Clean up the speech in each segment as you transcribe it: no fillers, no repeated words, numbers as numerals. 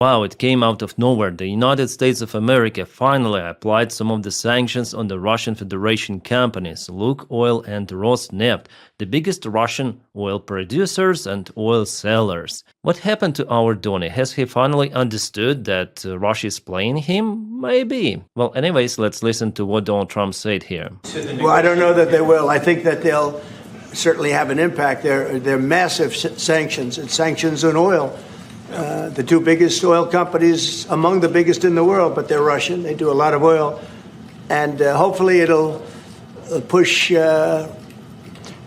Wow, it came out of nowhere. The United States of America finally applied some of the sanctions on the Russian Federation companies, Lukoil and Rosneft, the biggest Russian oil producers and oil sellers. What happened to our Donny? Has he finally understood that Russia is playing him? Maybe. Well, anyways, let's listen to what Donald Trump said here. Well, I don't know that they will. I think that they'll certainly have an impact. They're massive sanctions. It's sanctions on oil. The two biggest oil companies, among the biggest in the world, but they're Russian. They do a lot of oil. And hopefully it'll push,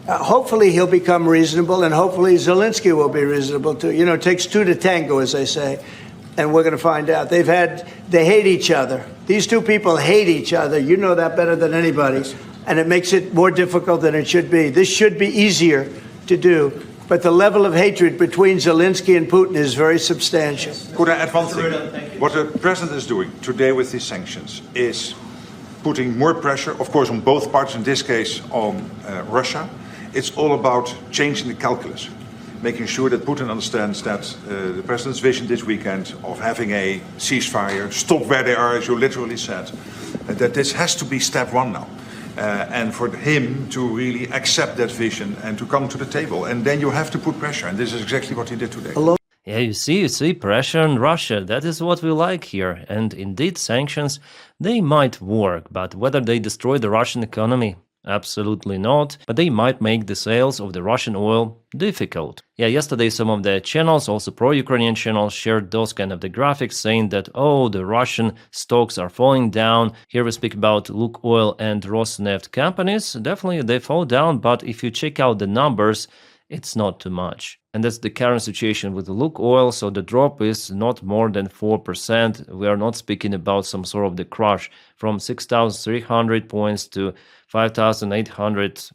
hopefully he'll become reasonable, and hopefully Zelensky will be reasonable too. You know, it takes two to tango, as they say, and we're going to find out. They hate each other. These two people hate each other. You know that better than anybody. And it makes it more difficult than it should be. This should be easier to do. But the level of hatred between Zelensky and Putin is very substantial. Could I add one thing? What the president is doing today with these sanctions is putting more pressure, of course, on both parties, in this case on Russia. It's all about changing the calculus, making sure that Putin understands that the president's vision this weekend of having a ceasefire, stop where they are, as you literally said, that this has to be step one now. And for him to really accept that vision and to come to the table. And then you have to put pressure. And this is exactly what he did today. Yeah, you see, pressure on Russia. That is what we like here. And indeed, sanctions, they might work. But whether they destroy the Russian economy? Absolutely not, but they might make the sales of the Russian oil difficult. Yeah, yesterday some of the channels, also pro-Ukrainian channels, shared those kind of the graphics saying that, oh, the Russian stocks are falling down. Here we speak about Lukoil and Rosneft companies. Definitely they fall down, but if you check out the numbers, it's not too much. And that's the current situation with Lukoil, so the drop is not more than 4%. We are not speaking about some sort of the crash from 6,300 points to 5,800,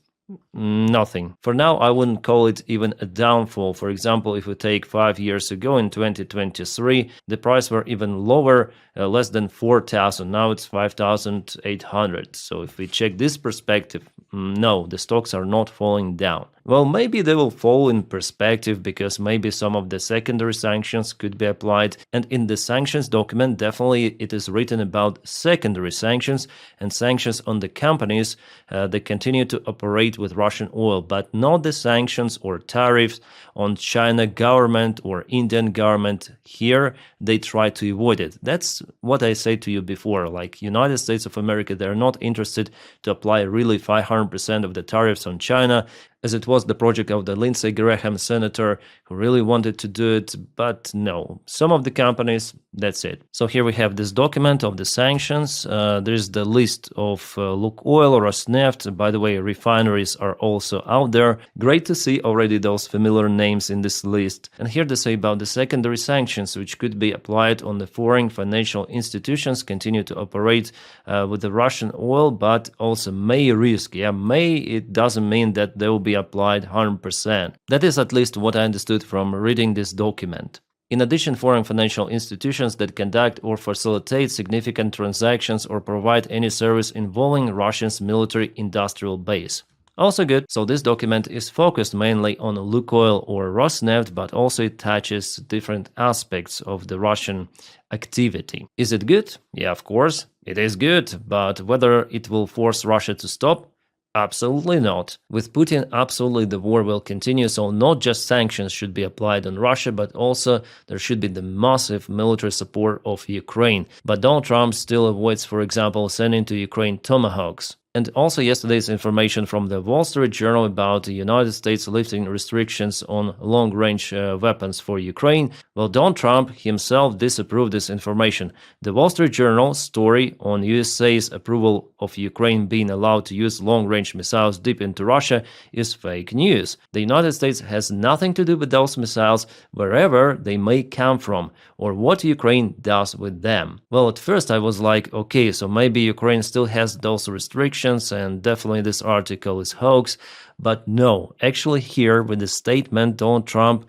nothing. For now, I wouldn't call it even a downfall. For example, if we take 5 years ago in 2023, the price were even lower, less than 4,000. Now it's 5,800. So if we check this perspective, no, the stocks are not falling down. Well, maybe they will fall in perspective because maybe some of the secondary sanctions could be applied. And in the sanctions document, definitely it is written about secondary sanctions and sanctions on the companies that continue to operate with Russian oil, but not the sanctions or tariffs on China government or Indian government. Here, they try to avoid it. That's what I said to you before, like United States of America, they're not interested to apply really 500% of the tariffs on China, as it was the project of the Lindsey Graham senator who really wanted to do it, but no, some of the companies, that's it. So here we have this document of the sanctions. There's the list of Lukoil, Rosneft. By the way, refineries are also out there. Great to see already those familiar names in this list. And here they say about the secondary sanctions, which could be applied on the foreign financial institutions continue to operate with the Russian oil, but also may risk. Yeah, may, it doesn't mean that they will be applied 100%. That is at least what I understood from reading this document. In addition, foreign financial institutions that conduct or facilitate significant transactions or provide any service involving Russia's military-industrial base. Also good, so this document is focused mainly on Lukoil or Rosneft, but also it touches different aspects of the Russian activity. Is it good? Yeah, of course, it is good, but whether it will force Russia to stop? Absolutely not. With Putin, absolutely the war will continue, so not just sanctions should be applied on Russia, but also there should be the massive military support of Ukraine. But Donald Trump still avoids, for example, sending to Ukraine Tomahawks. And also yesterday's information from the Wall Street Journal about the United States lifting restrictions on long-range weapons for Ukraine. Well, Donald Trump himself disapproved this information. The Wall Street Journal story on USA's approval of Ukraine being allowed to use long-range missiles deep into Russia is fake news. The United States has nothing to do with those missiles, wherever they may come from, or what Ukraine does with them. Well, at first I was like, okay, so maybe Ukraine still has those restrictions, and definitely this article is hoax, but no, actually here with the statement Donald Trump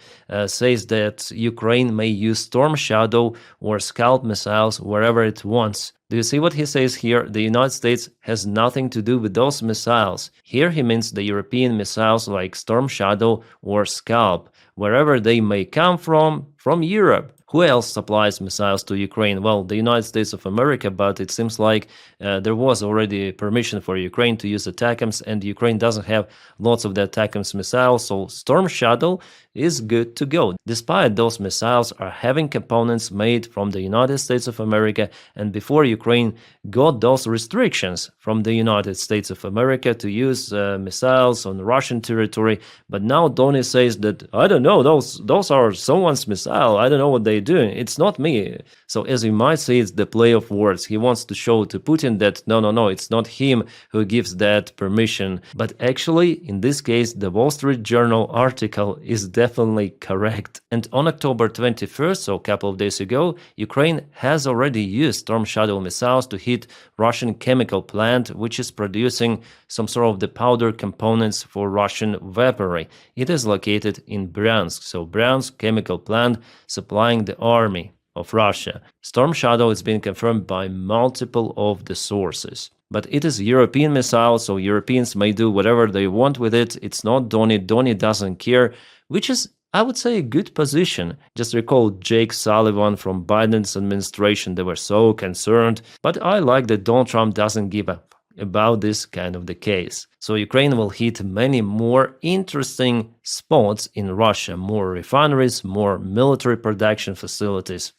says that Ukraine may use Storm Shadow or Scalp missiles wherever it wants. Do you see what he says here? The United States has nothing to do with those missiles. Here he means the European missiles like Storm Shadow or Scalp, wherever they may come from Europe. Who else supplies missiles to Ukraine? Well, the United States of America, but it seems like there was already permission for Ukraine to use ATACMS, and Ukraine doesn't have lots of the ATACMS missiles, so Storm Shadow is good to go. Despite those missiles are having components made from the United States of America, and before Ukraine got those restrictions from the United States of America to use missiles on Russian territory, but now Donny says that, I don't know, those are someone's missile, I don't know what they're doing, it's not me. So as you might see, it's the play of words. He wants to show to Putin that no, it's not him who gives that permission. But actually, in this case, the Wall Street Journal article is definitely correct. And on October 21st, so a couple of days ago, Ukraine has already used Storm Shadow missiles to hit Russian chemical plant, which is producing some sort of the powder components for Russian weaponry. It is located in Bryansk, so Bryansk chemical plant supplying the army of Russia. Storm Shadow is being confirmed by multiple of the sources. But it is European missile, so Europeans may do whatever they want with it. It's not Donny. Donny doesn't care, which is, I would say, a good position. Just recall Jake Sullivan from Biden's administration. They were so concerned. But I like that Donald Trump doesn't give up about this kind of the case. So Ukraine will hit many more interesting spots in Russia, more refineries, more military production facilities.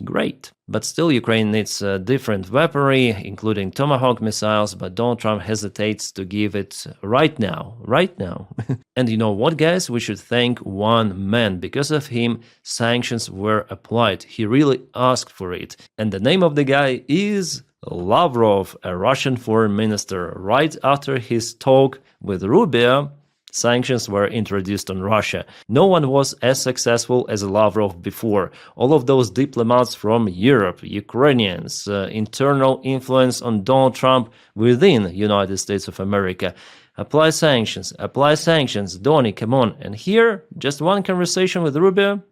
Great. But still Ukraine needs different weaponry, including Tomahawk missiles, but Donald Trump hesitates to give it right now. And you know what, guys? We should thank one man. Because of him, sanctions were applied. He really asked for it. And the name of the guy is Lavrov, a Russian foreign minister. Right after his talk with Rubio, sanctions were introduced on Russia. No one was as successful as Lavrov before. All of those diplomats from Europe, Ukrainians, internal influence on Donald Trump within United States of America. Apply sanctions, Donny, come on. And here, just one conversation with Rubio.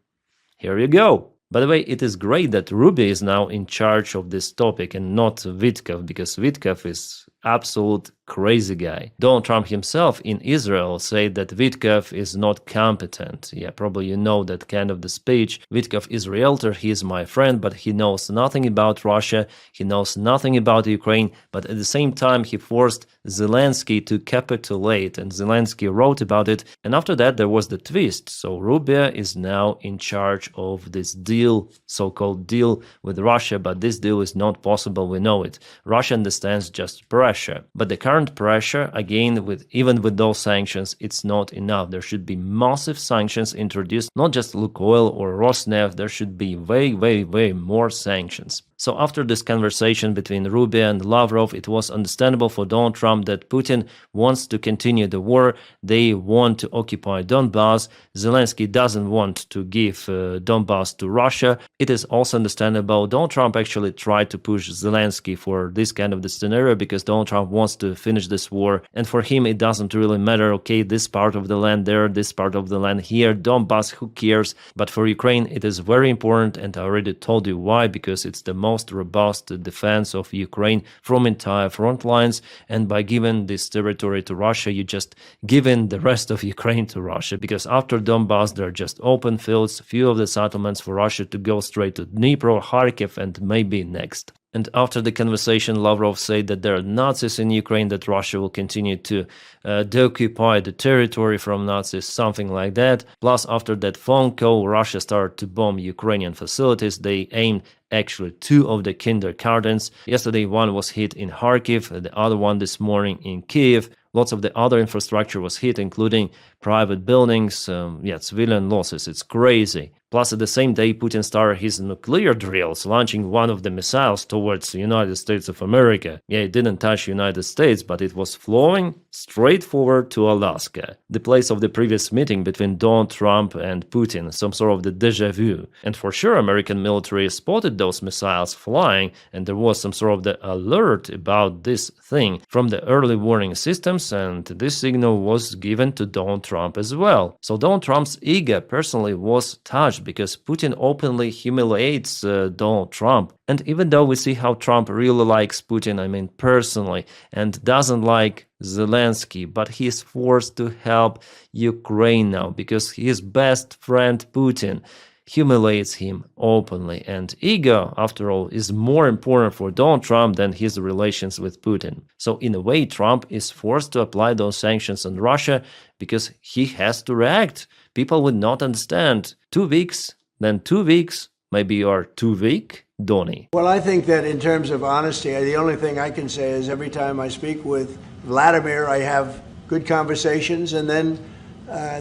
Here you go. By the way, it is great that Rubio is now in charge of this topic and not Vitkov, because Vitkov is absolute crazy guy. Donald Trump himself in Israel said that Vitkov is not competent. Yeah, probably you know that kind of the speech. Vitkov is a realtor, he is my friend, but he knows nothing about Russia, he knows nothing about Ukraine, but at the same time he forced Zelensky to capitulate, and Zelensky wrote about it, and after that there was the twist. So Rubio is now in charge of this deal, so-called deal with Russia, but this deal is not possible, we know it. Russia understands just pressure, but the current pressure, again, even with those sanctions, it's not enough. There should be massive sanctions introduced, not just Lukoil or Rosneft. There should be way more sanctions. So after this conversation between Rubio and Lavrov, it was understandable for Donald Trump that Putin wants to continue the war. They want to occupy Donbass. Zelensky doesn't want to give Donbass to Russia. It is also understandable. Donald Trump actually tried to push Zelensky for this kind of the scenario because Donald Trump wants to finish this war. And for him, it doesn't really matter, okay, this part of the land there, this part of the land here, Donbass, who cares? But for Ukraine, it is very important, and I already told you why, because it's the most robust defense of Ukraine from entire front lines, and by giving this territory to Russia, you just giving the rest of Ukraine to Russia, because after Donbass, there are just open fields, few of the settlements for Russia to go straight to Dnipro, Kharkiv, and maybe next. And after the conversation, Lavrov said that there are Nazis in Ukraine, that Russia will continue to deoccupy the territory from Nazis, something like that. Plus, after that phone call, Russia started to bomb Ukrainian facilities. They aimed actually 2 of the kindergartens. Yesterday, one was hit in Kharkiv, the other one this morning in Kiev. Lots of the other infrastructure was hit, including private buildings, civilian losses. It's crazy. Plus, at the same day, Putin started his nuclear drills, launching one of the missiles towards the United States of America. Yeah, it didn't touch the United States, but it was flowing straight forward to Alaska, the place of the previous meeting between Donald Trump and Putin, some sort of the déjà vu. And for sure, American military spotted those missiles flying, and there was some sort of the alert about this thing from the early warning systems, and this signal was given to Donald Trump as well. So Donald Trump's ego personally was touched, because Putin openly humiliates Donald Trump. And even though we see how Trump really likes Putin, I mean personally, and doesn't like Zelensky, but he's forced to help Ukraine now because his best friend Putin, humiliates him openly. And ego, after all, is more important for Donald Trump than his relations with Putin. So in a way, Trump is forced to apply those sanctions on Russia because he has to react. People would not understand. 2 weeks, then 2 weeks, maybe you are too weak, Donny. Well, I think that in terms of honesty, the only thing I can say is every time I speak with Vladimir, I have good conversations, and then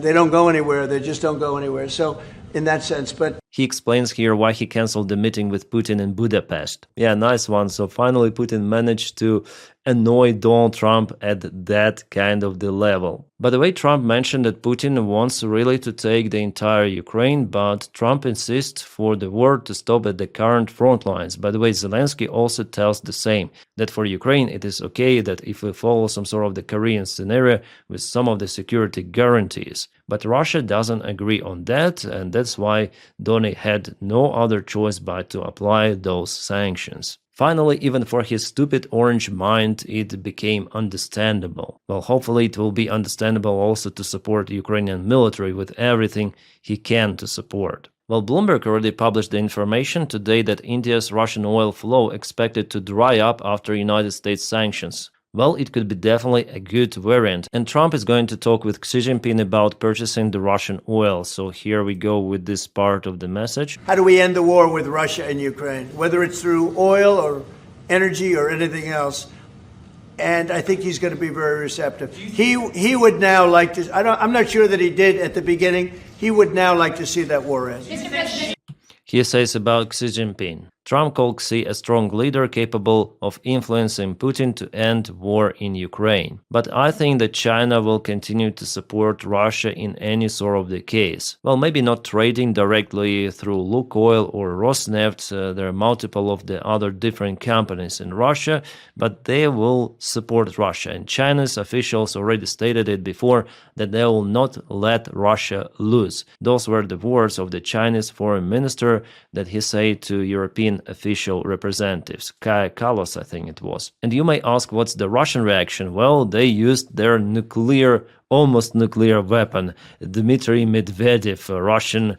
they don't go anywhere. They just don't go anywhere. So in that sense, but he explains here why he canceled the meeting with Putin in Budapest. Yeah, nice one. So finally Putin managed to annoy Donald Trump at that kind of the level. By the way, Trump mentioned that Putin wants really to take the entire Ukraine, but Trump insists for the war to stop at the current front lines. By the way, Zelensky also tells the same, that for Ukraine it is okay that if we follow some sort of the Korean scenario with some of the security guarantees. But Russia doesn't agree on that, and that's why Donny had no other choice but to apply those sanctions. Finally, even for his stupid orange mind, it became understandable. Well, hopefully it will be understandable also to support the Ukrainian military with everything he can to support. Well, Bloomberg already published the information today that India's Russian oil flow expected to dry up after United States sanctions. Well, it could be definitely a good variant. And Trump is going to talk with Xi Jinping about purchasing the Russian oil. So here we go with this part of the message. How do we end the war with Russia and Ukraine, whether it's through oil or energy or anything else? And I think he's going to be very receptive. He would now like to, I'm not sure that he did at the beginning, he would now like to see that war end. He says about Xi Jinping. Trump called Xi a strong leader capable of influencing Putin to end war in Ukraine. But I think that China will continue to support Russia in any sort of the case. Well, maybe not trading directly through Lukoil or Rosneft, there are multiple of the other different companies in Russia, but they will support Russia. And China's officials already stated it before that they will not let Russia lose. Those were the words of the Chinese foreign minister that he said to European official representatives, Kaja Kallas, I think it was. And you may ask, what's the Russian reaction? Well, they used their almost nuclear weapon, Dmitry Medvedev, a Russian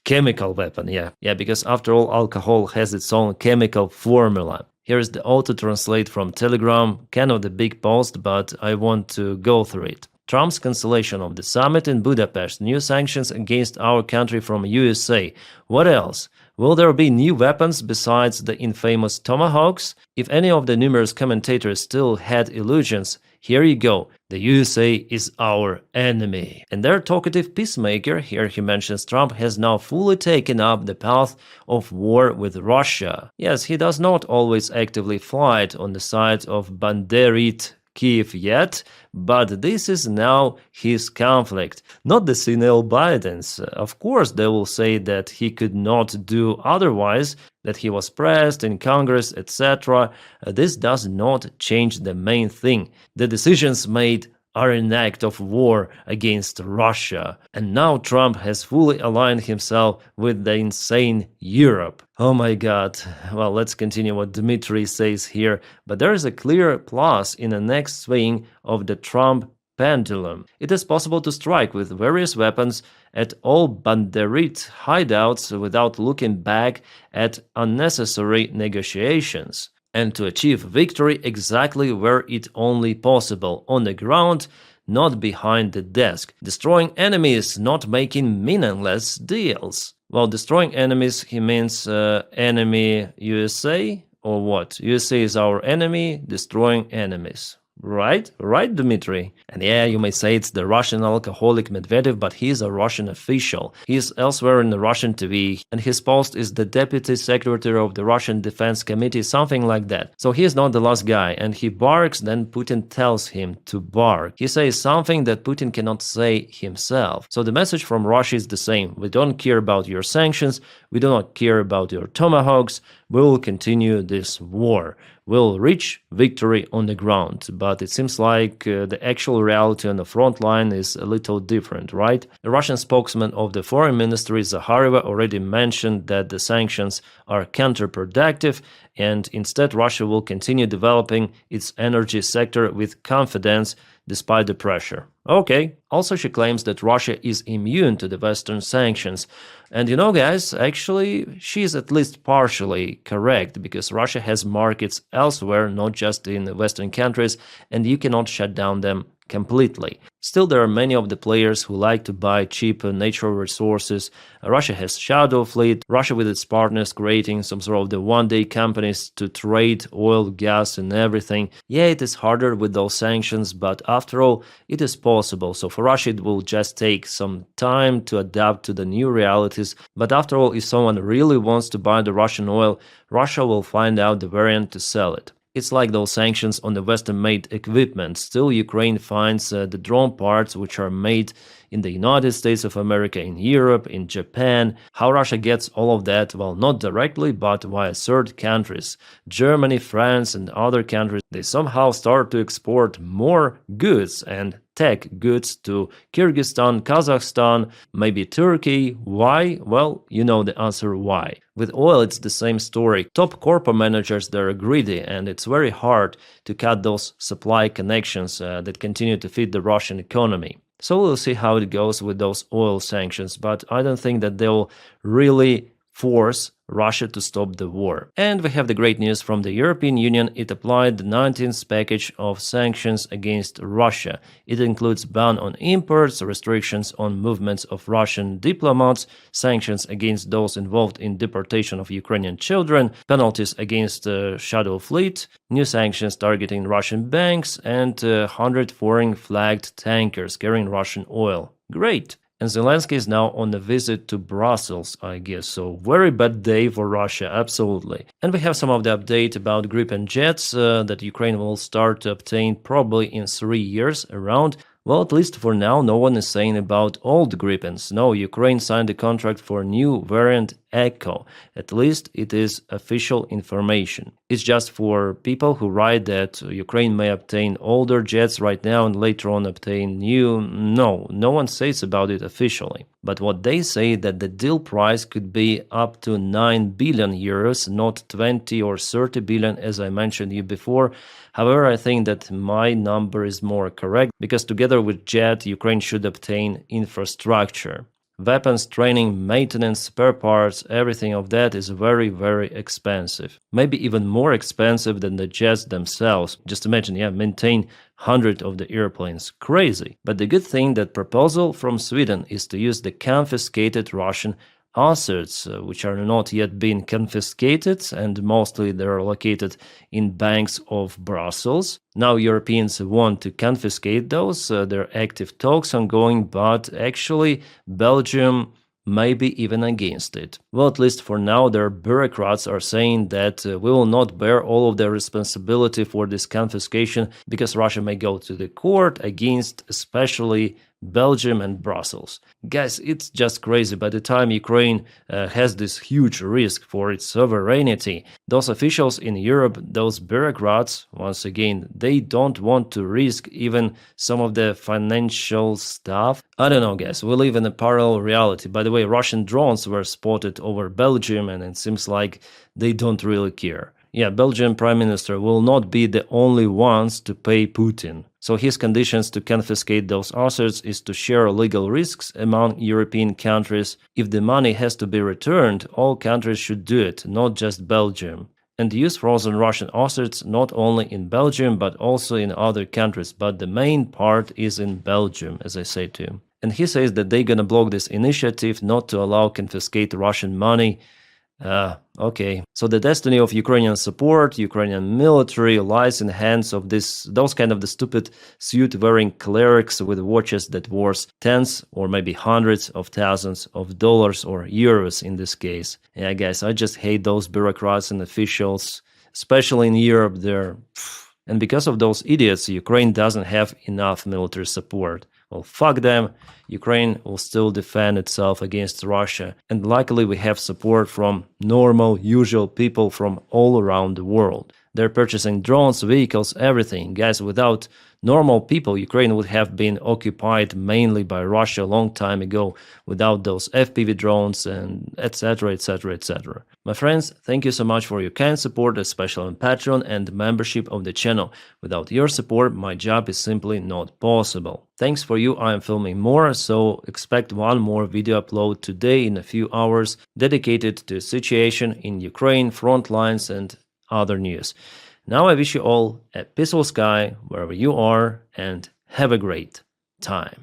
chemical weapon, yeah, because after all, alcohol has its own chemical formula. Here's the auto-translate from Telegram, kind of the big post, but I want to go through it. Trump's cancellation of the summit in Budapest, new sanctions against our country from USA. What else? Will there be new weapons besides the infamous Tomahawks? If any of the numerous commentators still had illusions, here you go. The USA is our enemy. And their talkative peacemaker, here he mentions Trump, has now fully taken up the path of war with Russia. Yes, he does not always actively fight on the side of Banderit Kiev yet, but this is now his conflict, not the senile Biden's. Of course, they will say that he could not do otherwise, that he was pressed in Congress, etc. This does not change the main thing. The decisions made are an act of war against Russia. And now Trump has fully aligned himself with the insane Europe. Oh my god. Well, let's continue what Dmitry says here. But there is a clear plus in the next swing of the Trump pendulum. It is possible to strike with various weapons at all Banderit hideouts without looking back at unnecessary negotiations, and to achieve victory exactly where it only possible, on the ground, not behind the desk. Destroying enemies, not making meaningless deals. Well, destroying enemies, he means enemy USA, or what? USA is our enemy, destroying enemies. Right, Dmitry? And yeah, you may say it's the Russian alcoholic Medvedev, but he is a Russian official. He is elsewhere in the Russian TV, and his post is the Deputy Secretary of the Russian Defense Committee, something like that. So he is not the last guy, and he barks, then Putin tells him to bark. He says something that Putin cannot say himself. So the message from Russia is the same. We don't care about your sanctions, we do not care about your tomahawks, we will continue this war. We'll reach victory on the ground, but it seems like the actual reality on the front line is a little different, right? The Russian spokesman of the Foreign Ministry, Zakharova, already mentioned that the sanctions are counterproductive, and instead Russia will continue developing its energy sector with confidence despite the pressure. Okay, also she claims that Russia is immune to the Western sanctions. And you know, guys, actually, she is at least partially correct because Russia has markets elsewhere, not just in Western countries, and you cannot shut down them completely. Still, there are many of the players who like to buy cheap natural resources. Russia has shadow fleet, Russia with its partners creating some sort of the one-day companies to trade oil, gas and everything. Yeah, it is harder with those sanctions, but after all, it is possible. So for Russia, it will just take some time to adapt to the new realities. But after all, if someone really wants to buy the Russian oil, Russia will find out the variant to sell it. It's like those sanctions on the Western-made equipment. Still, Ukraine finds the drone parts which are made in the United States of America, in Europe, in Japan. How Russia gets all of that? Well, not directly, but via third countries. Germany, France, and other countries, they somehow start to export more goods and tech goods to Kyrgyzstan, Kazakhstan, maybe Turkey. Why? Well, you know the answer why. With oil, it's the same story. Top corporate managers, they're greedy, and it's very hard to cut those supply connections that continue to feed the Russian economy. So we'll see how it goes with those oil sanctions, but I don't think that they'll really force Russia to stop the war. And we have the great news from the European Union. It applied the 19th package of sanctions against Russia. It includes ban on imports, restrictions on movements of Russian diplomats, sanctions against those involved in deportation of Ukrainian children, penalties against the shadow fleet, new sanctions targeting Russian banks, and 100 foreign flagged tankers carrying Russian oil. Great! And Zelensky is now on a visit to Brussels, I guess. So very bad day for Russia, absolutely. And we have some of the update about Gripen jets that Ukraine will start to obtain probably in 3 years around. Well, at least for now, no one is saying about old Gripens. No, Ukraine signed a contract for new variant Echo. At least it is official information. It's just for people who write that Ukraine may obtain older jets right now and later on obtain new. No one says about it officially. But what they say that the deal price could be up to 9 billion euros, not 20 or 30 billion as I mentioned you before. However, I think that my number is more correct because together with jet, Ukraine should obtain infrastructure. Weapons, training, maintenance, spare parts, everything of that is very, very expensive. Maybe even more expensive than the jets themselves. Just imagine, maintain 100 of the airplanes. Crazy. But the good thing that proposal from Sweden is to use the confiscated Russian assets, which are not yet being confiscated, and mostly they're located in banks of Brussels. Now Europeans want to confiscate those. There are active talks ongoing, but actually Belgium may be even against it. Well, at least for now, their bureaucrats are saying that we will not bear all of the responsibility for this confiscation because Russia may go to the court against especially Belgium and Brussels. Guys, it's just crazy. By the time Ukraine has this huge risk for its sovereignty, those officials in Europe, those bureaucrats, once again, they don't want to risk even some of the financial stuff. I don't know, guys, we live in a parallel reality. By the way, Russian drones were spotted over Belgium and it seems like they don't really care. Yeah, Belgian Prime Minister will not be the only ones to pay Putin. So his conditions to confiscate those assets is to share legal risks among European countries. If the money has to be returned, all countries should do it, not just Belgium. And use frozen Russian assets not only in Belgium but also in other countries, but the main part is in Belgium, as I say too. And he says that they're gonna block this initiative not to allow confiscate Russian money. Okay. So the destiny of Ukrainian support, Ukrainian military lies in the hands of those kind of the stupid suit-wearing clerics with watches that worth tens or maybe hundreds of thousands of dollars or euros in this case. Yeah, guys, I just hate those bureaucrats and officials, especially in Europe. And because of those idiots, Ukraine doesn't have enough military support. Well, fuck them. Ukraine will still defend itself against Russia. And luckily we have support from normal, usual people from all around the world. They're purchasing drones, vehicles, everything. Guys, without normal people, Ukraine would have been occupied mainly by Russia a long time ago, without those FPV drones and etc, etc, etc. My friends, thank you so much for your kind support, especially on Patreon and membership of the channel. Without your support, my job is simply not possible. Thanks for you, I am filming more, so expect one more video upload today in a few hours dedicated to the situation in Ukraine, front lines and other news. Now I wish you all a peaceful sky wherever you are and have a great time.